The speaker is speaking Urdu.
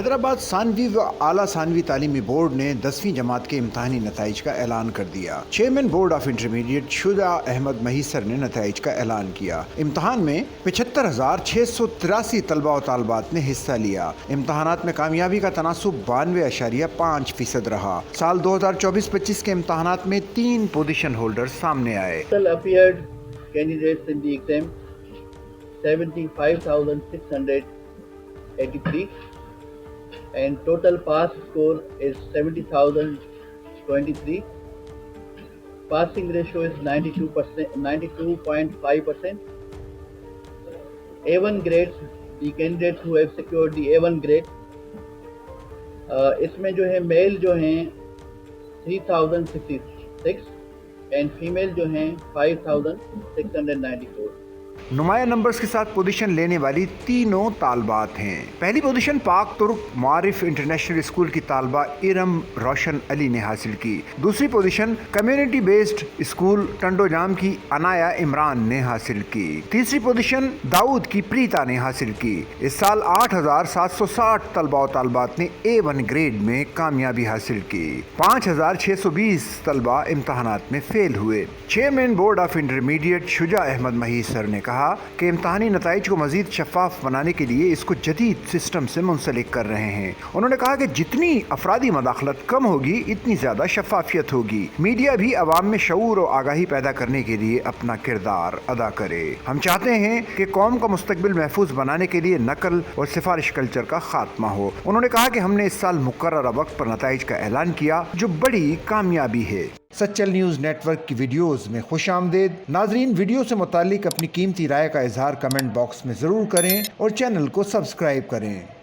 حیدرآباد ثانوی و اعلیٰ ثانوی تعلیمی بورڈ نے 10ویں جماعت کے امتحانی نتائج کا اعلان کر دیا۔ چیئرمین بورڈ آف انٹرمیڈیٹ شجاع احمد مہیسر نے نتائج کا اعلان کیا۔ امتحان میں 75,683 طلبہ و طالبات نے حصہ لیا۔ امتحانات میں کامیابی کا تناسب 92.5% رہا۔ سال 2024-25 کے امتحانات میں 3 پوزیشن ہولڈر سامنے آئے۔ appeared candidates in the exam 75,683 and total pass score is 70,023. Passing ratio is 92.5%. A1 grades, the candidates who have secured the A1 grade, اس میں جو ہے میل جو ہیں 3066 and female جو ہیں 5,694. نمایاں نمبرز کے ساتھ پوزیشن لینے والی تینوں طالبات ہیں۔ پہلی پوزیشن پاک ترک معارف انٹرنیشنل اسکول کی طالبہ ارم روشن علی نے حاصل کی۔ دوسری position community based school Tando Jam کی انایا عمران نے حاصل کی۔ تیسری پوزیشن داؤد کی پریتا نے حاصل کی۔ اس سال 8,760 طلبہ و طالبات نے A1 گریڈ میں کامیابی حاصل کی۔ 5,620 طلبہ امتحانات میں فیل ہوئے۔ چیئرمین بورڈ آف انٹرمیڈیٹ شجاع احمد مہیسر نے کہا کہ امتحانی نتائج کو مزید شفاف بنانے کے لیے اس کو جدید سسٹم سے منسلک کر رہے ہیں۔ انہوں نے کہا کہ جتنی افرادی مداخلت کم ہوگی اتنی زیادہ شفافیت ہوگی۔ میڈیا بھی عوام میں شعور و آگاہی پیدا کرنے کے لیے اپنا کردار ادا کرے۔ ہم چاہتے ہیں کہ قوم کا مستقبل محفوظ بنانے کے لیے نقل اور سفارش کلچر کا خاتمہ ہو۔ انہوں نے کہا کہ ہم نے اس سال مقررہ وقت پر نتائج کا اعلان کیا جو بڑی کامیابی ہے۔ سچل نیوز نیٹ ورک کی ویڈیوز میں خوش آمدید۔ ناظرین، ویڈیو سے متعلق اپنی قیمتی رائے کا اظہار کمنٹ باکس میں ضرور کریں اور چینل کو سبسکرائب کریں۔